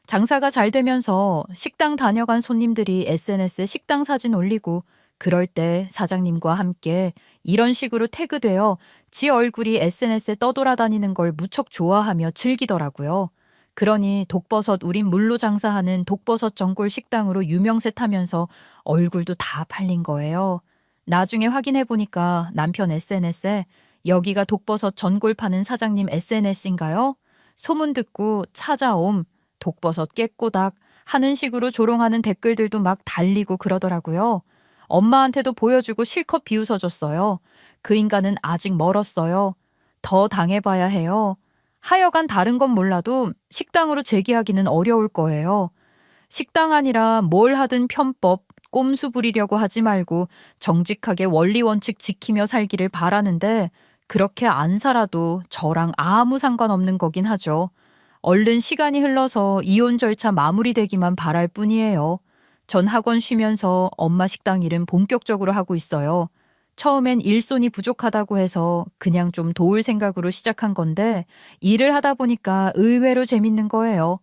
장사가 잘 되면서 식당 다녀간 손님들이 SNS에 식당 사진 올리고 그럴 때 사장님과 함께 이런 식으로 태그되어 지 얼굴이 SNS에 떠돌아다니는 걸 무척 좋아하며 즐기더라고요. 그러니 독버섯 우린 물로 장사하는 독버섯 전골 식당으로 유명세 타면서 얼굴도 다 팔린 거예요. 나중에 확인해 보니까 남편 SNS에 여기가 독버섯 전골 파는 사장님 SNS인가요? 소문 듣고 찾아옴. 독버섯 깨꼬닥 하는 식으로 조롱하는 댓글들도 막 달리고 그러더라고요. 엄마한테도 보여주고 실컷 비웃어줬어요. 그 인간은 아직 멀었어요. 더 당해봐야 해요. 하여간 다른 건 몰라도 식당으로 재기하기는 어려울 거예요. 식당 아니라 뭘 하든 편법, 꼼수 부리려고 하지 말고 정직하게 원리 원칙 지키며 살기를 바라는데 그렇게 안 살아도 저랑 아무 상관없는 거긴 하죠. 얼른 시간이 흘러서 이혼 절차 마무리되기만 바랄 뿐이에요. 전 학원 쉬면서 엄마 식당 일은 본격적으로 하고 있어요. 처음엔 일손이 부족하다고 해서 그냥 좀 도울 생각으로 시작한 건데 일을 하다 보니까 의외로 재밌는 거예요.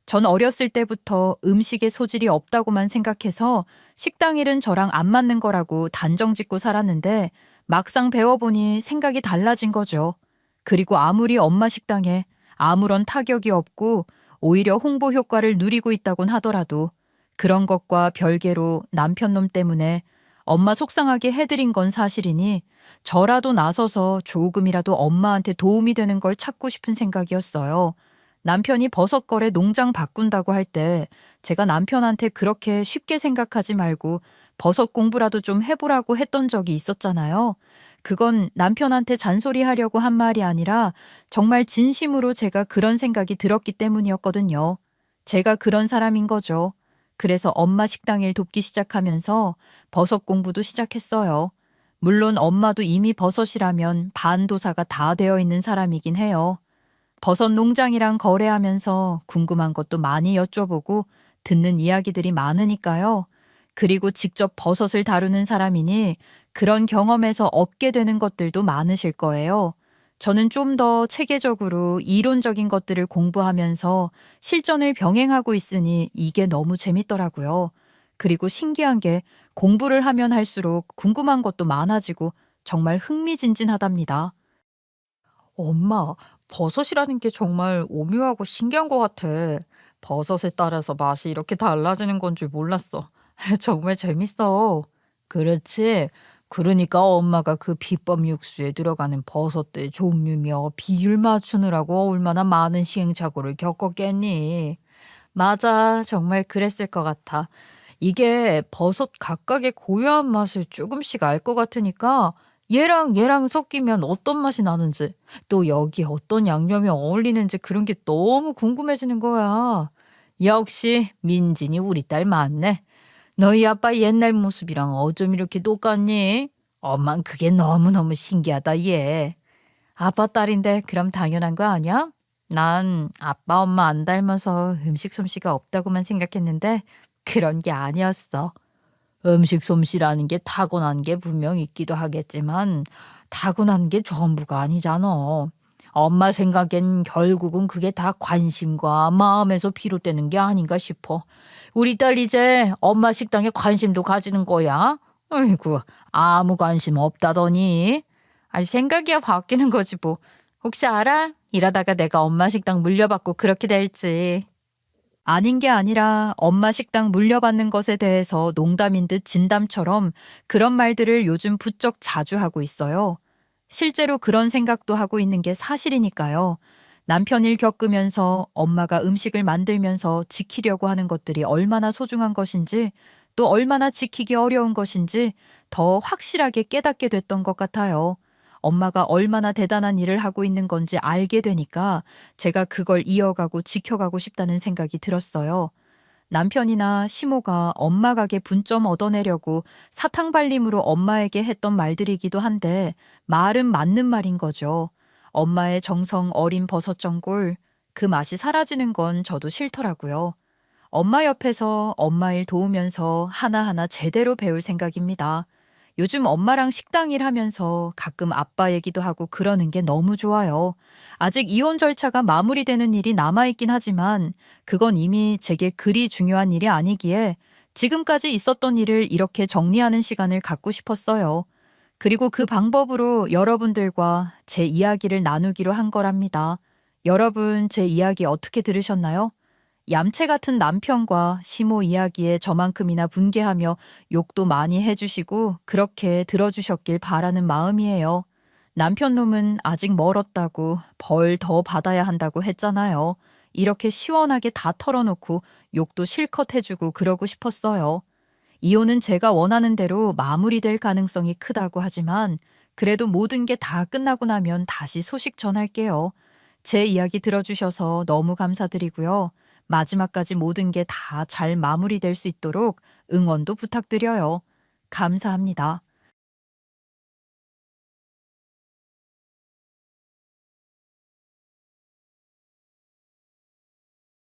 전 어렸을 때부터 음식에 소질이 없다고만 생각해서 식당 일은 저랑 안 맞는 거라고 단정 짓고 살았는데 막상 배워보니 생각이 달라진 거죠. 그리고 아무리 엄마 식당에 아무런 타격이 없고 오히려 홍보 효과를 누리고 있다곤 하더라도 그런 것과 별개로 남편 놈 때문에 엄마 속상하게 해드린 건 사실이니 저라도 나서서 조금이라도 엄마한테 도움이 되는 걸 찾고 싶은 생각이었어요. 남편이 버섯거래 농장 바꾼다고 할 때 제가 남편한테 그렇게 쉽게 생각하지 말고 버섯 공부라도 좀 해보라고 했던 적이 있었잖아요. 그건 남편한테 잔소리하려고 한 말이 아니라 정말 진심으로 제가 그런 생각이 들었기 때문이었거든요. 제가 그런 사람인 거죠. 그래서 엄마 식당 일 돕기 시작하면서 버섯 공부도 시작했어요. 물론 엄마도 이미 버섯이라면 반도사가 다 되어 있는 사람이긴 해요. 버섯 농장이랑 거래하면서 궁금한 것도 많이 여쭤보고 듣는 이야기들이 많으니까요. 그리고 직접 버섯을 다루는 사람이니 그런 경험에서 얻게 되는 것들도 많으실 거예요. 저는 좀 더 체계적으로 이론적인 것들을 공부하면서 실전을 병행하고 있으니 이게 너무 재밌더라고요. 그리고 신기한 게 공부를 하면 할수록 궁금한 것도 많아지고 정말 흥미진진하답니다. 엄마, 버섯이라는 게 정말 오묘하고 신기한 것 같아. 버섯에 따라서 맛이 이렇게 달라지는 건 줄 몰랐어. 정말 재밌어. 그렇지. 그러니까 엄마가 그 비법 육수에 들어가는 버섯들 종류며 비율 맞추느라고 얼마나 많은 시행착오를 겪었겠니? 맞아. 정말 그랬을 것 같아. 이게 버섯 각각의 고유한 맛을 조금씩 알 것 같으니까 얘랑 얘랑 섞이면 어떤 맛이 나는지, 또 여기 어떤 양념이 어울리는지 그런 게 너무 궁금해지는 거야. 역시 민진이 우리 딸 맞네. 너희 아빠 옛날 모습이랑 어쩜 이렇게 똑같니? 엄만 그게 너무너무 신기하다 얘. 아빠 딸인데 그럼 당연한 거 아니야? 난 아빠 엄마 안 닮아서 음식 솜씨가 없다고만 생각했는데 그런 게 아니었어. 음식 솜씨라는 게 타고난 게 분명 있기도 하겠지만 타고난 게 전부가 아니잖아. 엄마 생각엔 결국은 그게 다 관심과 마음에서 비롯되는 게 아닌가 싶어. 우리 딸 이제 엄마 식당에 관심도 가지는 거야. 아이고, 아무 관심 없다더니. 아니, 생각이야 바뀌는 거지 뭐. 혹시 알아? 이러다가 내가 엄마 식당 물려받고 그렇게 될지. 아닌 게 아니라 엄마 식당 물려받는 것에 대해서 농담인 듯 진담처럼 그런 말들을 요즘 부쩍 자주 하고 있어요. 실제로 그런 생각도 하고 있는 게 사실이니까요. 남편 일 겪으면서 엄마가 음식을 만들면서 지키려고 하는 것들이 얼마나 소중한 것인지 또 얼마나 지키기 어려운 것인지 더 확실하게 깨닫게 됐던 것 같아요. 엄마가 얼마나 대단한 일을 하고 있는 건지 알게 되니까 제가 그걸 이어가고 지켜가고 싶다는 생각이 들었어요. 남편이나 시모가 엄마 가게 분점 얻어내려고 사탕발림으로 엄마에게 했던 말들이기도 한데 말은 맞는 말인 거죠. 엄마의 정성 어린 버섯전골, 그 맛이 사라지는 건 저도 싫더라고요. 엄마 옆에서 엄마 일 도우면서 하나하나 제대로 배울 생각입니다. 요즘 엄마랑 식당 일 하면서 가끔 아빠 얘기도 하고 그러는 게 너무 좋아요. 아직 이혼 절차가 마무리되는 일이 남아있긴 하지만 그건 이미 제게 그리 중요한 일이 아니기에 지금까지 있었던 일을 이렇게 정리하는 시간을 갖고 싶었어요. 그리고 그 방법으로 여러분들과 제 이야기를 나누기로 한 거랍니다. 여러분, 제 이야기 어떻게 들으셨나요? 얌체 같은 남편과 시모 이야기에 저만큼이나 분개하며 욕도 많이 해주시고 그렇게 들어주셨길 바라는 마음이에요. 남편 놈은 아직 멀었다고 벌 더 받아야 한다고 했잖아요. 이렇게 시원하게 다 털어놓고 욕도 실컷 해주고 그러고 싶었어요. 이혼은 제가 원하는 대로 마무리될 가능성이 크다고 하지만 그래도 모든 게 다 끝나고 나면 다시 소식 전할게요. 제 이야기 들어주셔서 너무 감사드리고요. 마지막까지 모든 게 다 잘 마무리될 수 있도록 응원도 부탁드려요. 감사합니다.